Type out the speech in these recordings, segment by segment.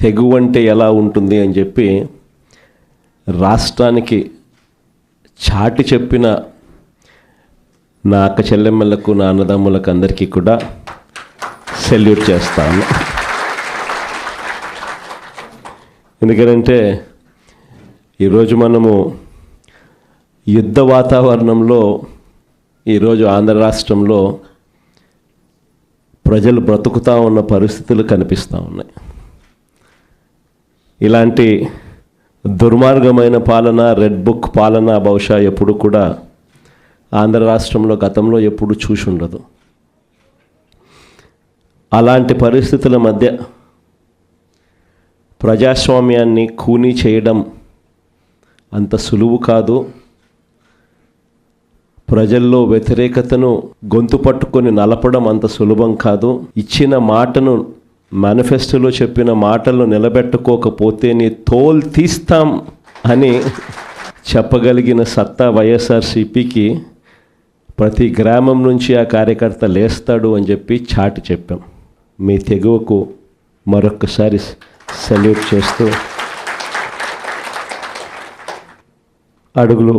తెగువ అంటే ఎలా ఉంటుంది అని చెప్పి రాష్ట్రానికి చాటి చెప్పిన నా అక్క చెల్లెమ్మలకు, నా అన్నదమ్ములకు అందరికీ కూడా సెల్యూట్ చేస్తాను. ఎందుకంటే ఈరోజు మనము యుద్ధ వాతావరణంలో ఈరోజు ఆంధ్ర రాష్ట్రంలో ప్రజలు బ్రతుకుతూ ఉన్న పరిస్థితులు కనిపిస్తూ ఉన్నాయి. ఇలాంటి దుర్మార్గమైన పాలన, రెడ్ బుక్ పాలన బహుశా ఎప్పుడు కూడా ఆంధ్ర రాష్ట్రంలో గతంలో ఎప్పుడు చూసి ఉండదు. అలాంటి పరిస్థితుల మధ్య ప్రజాస్వామ్యాన్ని ఖూనీ చేయడం అంత సులువు కాదు. ప్రజల్లో వ్యతిరేకతను గొంతు పట్టుకొని నలపడం అంత సులభం కాదు. ఇచ్చిన మాటను, మేనిఫెస్టోలో చెప్పిన మాటలను నిలబెట్టుకోకపోతే నీ తోలు తీస్తాం అని చెప్పగలిగిన సత్తా వైఎస్ఆర్సీపీకి ప్రతి గ్రామం నుంచి ఆ కార్యకర్త లేస్తాడు అని చెప్పి చాటి చెప్పాం. మీ తెగువకు మరొక్కసారి సెల్యూట్ చేస్తూ అడుగులు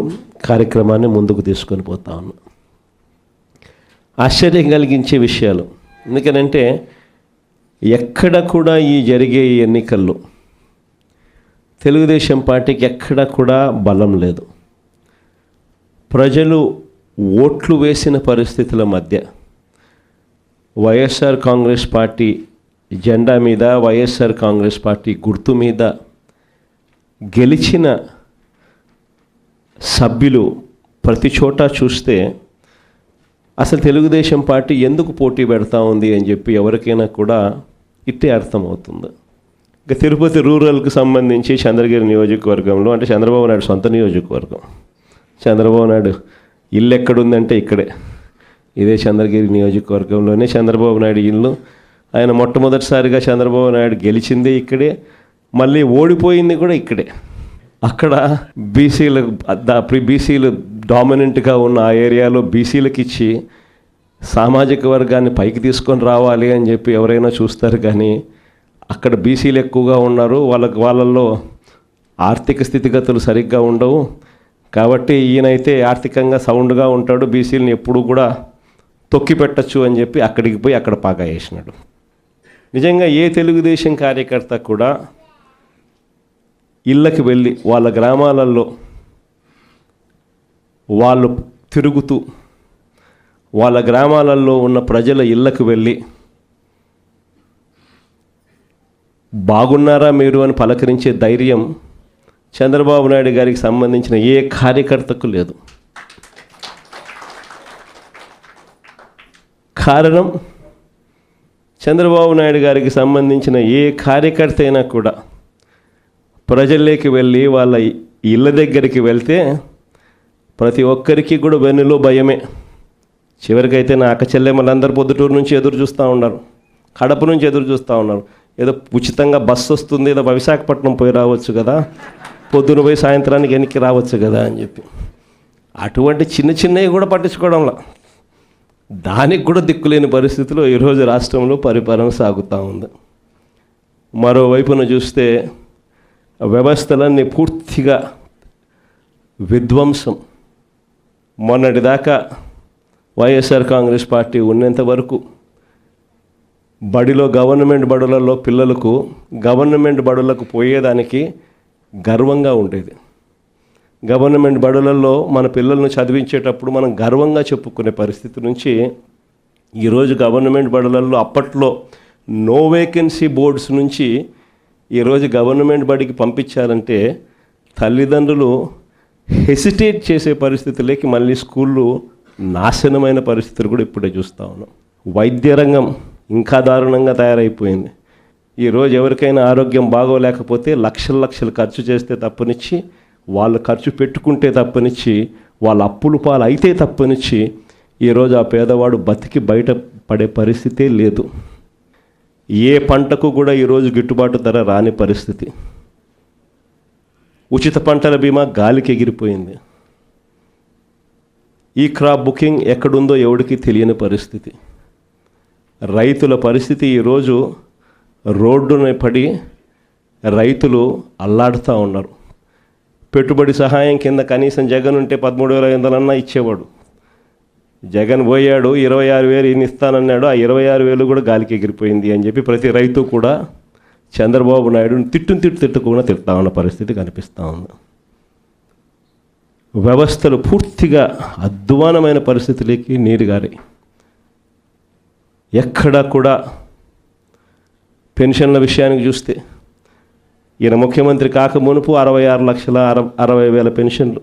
కార్యక్రమాన్ని ముందుకు తీసుకొని పోతా ఉన్నాం. ఆశ్చర్యం కలిగించే విషయాలు. ఎందుకనంటే ఎక్కడ కూడా ఈ జరిగే ఎన్నికల్లో తెలుగుదేశం పార్టీకి ఎక్కడ కూడా బలం లేదు. ప్రజలు ఓట్లు వేసిన పరిస్థితుల మధ్య వైఎస్ఆర్ కాంగ్రెస్ పార్టీ జెండా మీద, వైఎస్ఆర్ కాంగ్రెస్ పార్టీ గుర్తు మీద గెలిచిన సభ్యులు ప్రతి చోట చూస్తే అసలు తెలుగుదేశం పార్టీ ఎందుకు పోటీ పెడతా ఉంది అని చెప్పి ఎవరికైనా కూడా ఇట్టే అర్థమవుతుంది. ఇక తిరుపతి రూరల్కి సంబంధించి చంద్రగిరి నియోజకవర్గంలో, అంటే చంద్రబాబు నాయుడు సొంత నియోజకవర్గం, చంద్రబాబు నాయుడు ఇల్లు ఎక్కడుందంటే ఇక్కడే, ఇదే చంద్రగిరి నియోజకవర్గంలోనే చంద్రబాబు నాయుడు ఇల్లు. ఆయన మొట్టమొదటిసారిగా చంద్రబాబు నాయుడు గెలిచిందే ఇక్కడే, మళ్ళీ ఓడిపోయింది కూడా ఇక్కడే. అక్కడ బీసీలు డామినెంట్గా ఉన్న ఆ ఏరియాలో బీసీలకు ఇచ్చి సామాజిక వర్గాన్ని పైకి తీసుకొని రావాలి అని చెప్పి ఎవరైనా చూస్తారు. కానీ అక్కడ బీసీలు ఎక్కువగా ఉన్నారు, వాళ్ళల్లో ఆర్థిక స్థితిగతులు సరిగ్గా ఉండవు. కాబట్టి ఈయనైతే ఆర్థికంగా సౌండ్గా ఉంటాడు, బీసీలను ఎప్పుడు కూడా తొక్కి పెట్టచ్చు అని చెప్పి అక్కడికి పోయి అక్కడ పాగా వేసినాడు. నిజంగా ఏ తెలుగుదేశం కార్యకర్త కూడా ఇళ్ళకి వెళ్ళి వాళ్ళ గ్రామాలలో వాళ్ళు తిరుగుతూ వాళ్ళ గ్రామాలలో ఉన్న ప్రజల ఇళ్ళకు వెళ్ళి బాగున్నారా మీరు అని పలకరించే ధైర్యం చంద్రబాబు నాయుడు గారికి సంబంధించిన ఏ కార్యకర్తకు లేదు. కారణం, చంద్రబాబు నాయుడు గారికి సంబంధించిన ఏ కార్యకర్త అయినా కూడా ప్రజల్లోకి వెళ్ళి వాళ్ళ ఇళ్ళ దగ్గరికి వెళ్తే ప్రతి ఒక్కరికి కూడా వెన్నులో భయమే. చివరికైతే నా అక్క చెల్లెమ్మలందరూ పొద్దుటూరు నుంచి ఎదురు చూస్తూ ఉన్నారు, కడప నుంచి ఎదురు చూస్తూ ఉన్నారు. ఏదో ఉచితంగా బస్సు వస్తుంది, ఏదో విశాఖపట్నం పోయి రావచ్చు కదా, పొద్దున పోయి సాయంత్రానికి వెనక్కి రావచ్చు కదా అని చెప్పి అటువంటి చిన్న చిన్నవి కూడా పట్టించుకోవడంలా, దానికి కూడా దిక్కులేని పరిస్థితిలో ఈరోజు రాష్ట్రంలో పరిపాలన సాగుతూ ఉంది. మరోవైపున చూస్తే వ్యవస్థలన్నీ పూర్తిగా విధ్వంసం. మొన్నటిదాకా వైఎస్ఆర్ కాంగ్రెస్ పార్టీ ఉన్నంత వరకు గవర్నమెంట్ బడులలో పిల్లలకు గవర్నమెంట్ బడులకు పోయేదానికి గర్వంగా ఉండేది. గవర్నమెంట్ బడులలో మన పిల్లలను చదివించేటప్పుడు మనం గర్వంగా చెప్పుకునే పరిస్థితి నుంచి ఈరోజు గవర్నమెంట్ బడులలో అప్పట్లో నో వేకెన్సీ బోర్డ్స్ నుంచి ఈరోజు గవర్నమెంట్ బడికి పంపించారంటే తల్లిదండ్రులు హెసిటేట్ చేసే పరిస్థితులకి మళ్ళీ స్కూళ్ళు నాశనమైన పరిస్థితులు కూడా ఇప్పుడే చూస్తూ ఉన్నాం. వైద్య రంగం ఇంకా దారుణంగా తయారైపోయింది. ఈరోజు ఎవరికైనా ఆరోగ్యం బాగోలేకపోతే లక్షలు ఖర్చు చేస్తే తప్పనిచ్చి, వాళ్ళు ఖర్చు పెట్టుకుంటే తప్పనిచ్చి, వాళ్ళ అప్పులు పాలు అయితే తప్పనిచ్చి ఈరోజు ఆ పేదవాడు బతికి బయట పడే పరిస్థితే లేదు. ఏ పంటకు కూడా ఈరోజు గిట్టుబాటు ధర రాని పరిస్థితి. ఉచిత పంటల బీమా గాలికి ఎగిరిపోయింది. ఈ క్రాప్ బుకింగ్ ఎక్కడుందో ఎవడికి తెలియని పరిస్థితి. రైతుల పరిస్థితి ఈరోజు రోడ్డున పడి రైతులు అల్లాడుతూ ఉన్నారు. పెట్టుబడి సహాయం కింద కనీసం జగన్ ఉంటే 13,500 ఇచ్చేవాడు. జగన్ పోయాడు, 26,000 ఈయన ఇస్తానన్నాడు. ఆ 26,000 కూడా గాలికి ఎగిరిపోయింది అని చెప్పి ప్రతి రైతు కూడా చంద్రబాబు నాయుడుని తిట్టుకుండా తిడతా ఉన్న పరిస్థితి కనిపిస్తూ ఉంది. వ్యవస్థలు పూర్తిగా అధ్వానమైన పరిస్థితులకి నీరుగారి. ఎక్కడా కూడా పెన్షన్ల విషయానికి చూస్తే ఈయన ముఖ్యమంత్రి కాక మునుపు 66,60,000 పెన్షన్లు.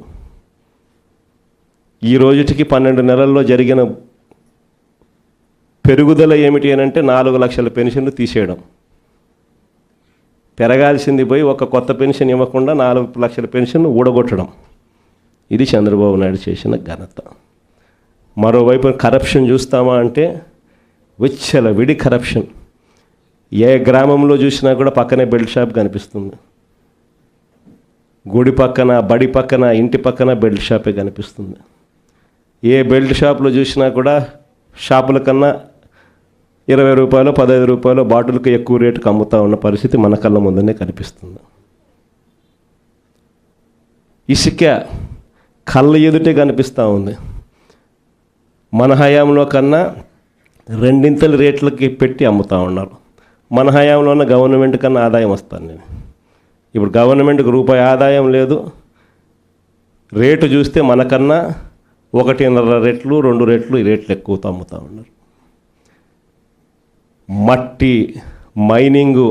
ఈ రోజుటికి 12 నెలల్లో జరిగిన పెరుగుదల ఏమిటి అని అంటే 4 లక్షల పెన్షన్లు తీసేయడం. పెరగాల్సింది పోయి ఒక కొత్త పెన్షన్ ఇవ్వకుండా 4 లక్షల పెన్షన్లు ఊడగొట్టడం. ఇది చంద్రబాబు నాయుడు చేసిన ఘనత. మరోవైపు కరప్షన్ చూస్తామా అంటే విడి కరప్షన్. ఏ గ్రామంలో చూసినా కూడా పక్కనే బెల్ట్ షాప్ కనిపిస్తుంది. గుడి పక్కన, బడి పక్కన, ఇంటి పక్కన బెల్ట్ షాపే కనిపిస్తుంది. ఏ బెల్ట్ షాప్లో చూసినా కూడా షాపుల కన్నా 20 రూపాయలు, 15 రూపాయలు బాటిల్కి ఎక్కువ రేటుకి అమ్ముతూ ఉన్న పరిస్థితి మన కళ్ళ ముందనే కనిపిస్తుంది. ఇసుక కళ్ళ ఎదుటే కనిపిస్తూ ఉంది. మన హయాంలో కన్నా 2 రేట్లకి పెట్టి అమ్ముతూ ఉన్నారు. మన హయాంలో ఉన్న గవర్నమెంట్ కన్నా ఆదాయం వస్తాను నేను. ఇప్పుడు గవర్నమెంట్కి రూపాయి ఆదాయం లేదు. రేటు చూస్తే మనకన్నా 1.5 రెట్లు, 2 రెట్లు ఈ రేట్లు ఎక్కువతో అమ్ముతూ ఉన్నారు. మట్టి మైనింగు,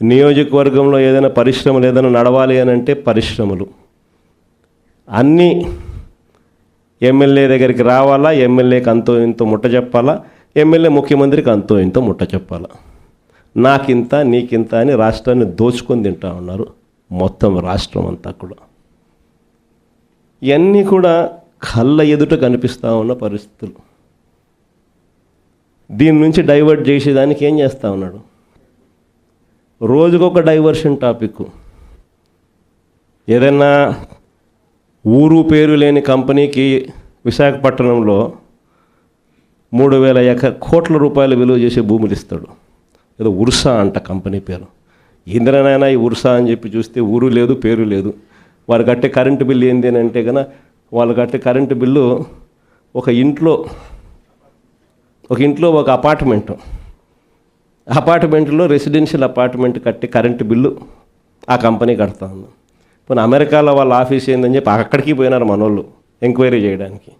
నియోజకవర్గంలో ఏదైనా పరిశ్రమలు ఏదైనా నడవాలి అని అంటే పరిశ్రమలు అన్నీ ఎమ్మెల్యే దగ్గరికి రావాలా, ఎమ్మెల్యేకి అంతో ఇంతో ముట్ట చెప్పాలా, ఎమ్మెల్యే ముఖ్యమంత్రికి అంతో ఇంతో ముట్ట చెప్పాలా. నాకింత నీకింత అని రాష్ట్రాన్ని దోచుకొని తింటా ఉన్నారు మొత్తం రాష్ట్రం అంతా కూడా. ఇవన్నీ కూడా కళ్ళ ఎదుట కనిపిస్తూ ఉన్న పరిస్థితులు. దీని నుంచి డైవర్ట్ చేసేదానికి ఏం చేస్తూ ఉన్నాడు? రోజుకొక డైవర్షన్ టాపిక్. ఏదైనా ఊరు పేరు లేని కంపెనీకి విశాఖపట్నంలో 3,000 కోట్ల రూపాయలు విలువ చేసే భూములు ఇస్తాడు. ఏదో ఉర్సా అంట కంపెనీ పేరు. ఇంద్రనైనా ఈ ఉర్సా అని చెప్పి చూస్తే ఊరు లేదు, పేరు లేదు. వారు కట్టే కరెంటు బిల్లు ఏంది అని అంటే కనుక వాళ్ళు కట్టే కరెంటు బిల్లు ఒక ఇంట్లో ఒక అపార్ట్మెంట్లో రెసిడెన్షియల్ అపార్ట్మెంట్ కట్టే కరెంటు బిల్లు ఆ కంపెనీ కడతా ఉంది. పోనీ అమెరికాలో వాళ్ళ ఆఫీస్ ఏందని చెప్పి అక్కడికి పోయినారు మనోళ్ళు ఎంక్వైరీ చేయడానికి.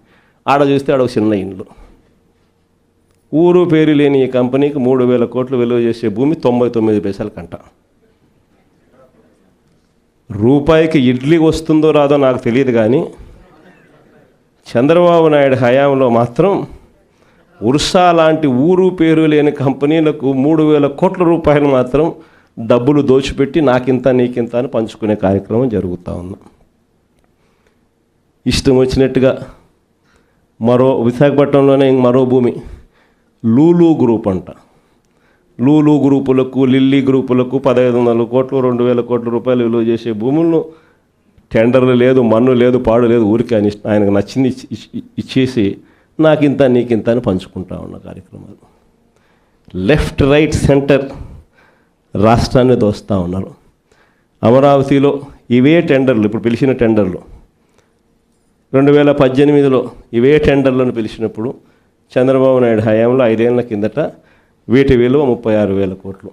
ఆడ చూస్తే ఆడ ఒక చిన్న ఇండ్లు. ఊరు పేరు లేని ఈ కంపెనీకి 3,000 కోట్లు విలువ చేసే భూమి 99 పైసలకంట. రూపాయికి ఇడ్లీ వస్తుందో రాదో నాకు తెలియదు, కానీ చంద్రబాబు నాయుడు హయాంలో మాత్రం ఉర్సా లాంటి ఊరు పేరు లేని కంపెనీలకు 3,000 కోట్ల రూపాయలు మాత్రం డబ్బులు దోచిపెట్టి నాకింత నీకింత అని పంచుకునే కార్యక్రమం జరుగుతూ ఉంది. ఇష్టం వచ్చినట్టుగా విశాఖపట్నంలోనే మరో భూమి లూలు గ్రూప్ అంట. లూలు గ్రూపులకు, లిల్లీ గ్రూపులకు 1,500 కోట్లు, 2,000 కోట్ల రూపాయలు విలువ చేసే భూములను టెండర్లు లేదు, మన్ను లేదు, పాడు లేదు, ఊరికి ఆయనకు నచ్చింది ఇచ్చేసి నాకింత నీకింత అని పంచుకుంటా ఉన్న కార్యక్రమాలు. లెఫ్ట్, రైట్, సెంటర్ రాష్ట్రాన్ని దోస్తూ ఉన్నారు. అమరావతిలో ఇవే టెండర్లు, ఇప్పుడు పిలిచిన టెండర్లు 2018లో ఇవే టెండర్లను పిలిచినప్పుడు చంద్రబాబు నాయుడు హయాంలో 5 ఏళ్ల కిందట వీటి విలువ 36,000 కోట్లు.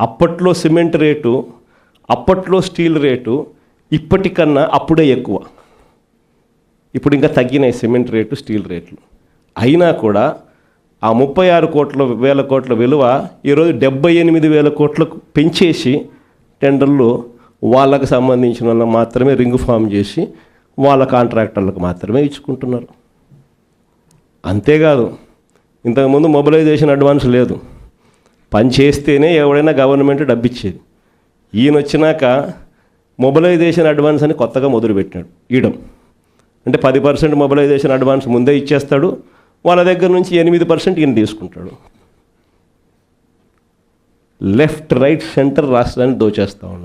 అప్పట్లో సిమెంట్ రేటు, అప్పట్లో స్టీల్ రేటు ఇప్పటికన్నా అప్పుడే ఎక్కువ. ఇప్పుడు ఇంకా తగ్గినాయి సిమెంట్ రేటు, స్టీల్ రేట్లు. అయినా కూడా ఆ 36,000 కోట్ల విలువ ఈరోజు 78,000 కోట్లకు పెంచేసి టెండర్లు వాళ్ళకు సంబంధించిన వాళ్ళకి మాత్రమే రింగ్ ఫామ్ చేసి వాళ్ళ కాంట్రాక్టర్లకు మాత్రమే ఇచ్చుకుంటున్నారు. అంతేకాదు, ఇంతకుముందు మొబిలైజేషన్ అడ్వాన్స్ లేదు. పని చేస్తేనే ఎవడైనా గవర్నమెంట్ డబ్బిచ్చేది. ఈయన వచ్చినాక మొబిలైజేషన్ అడ్వాన్స్ అని కొత్తగా మొదలుపెట్టినాడు ఇయడం. అంటే 10% మొబిలైజేషన్ అడ్వాన్స్ ముందే ఇచ్చేస్తాడు, వాళ్ళ దగ్గర నుంచి 8% ఈయన తీసుకుంటాడు. లెఫ్ట్, రైట్, సెంటర్ రాష్ట్రాన్ని దోచేస్తూ ఉన్నారు.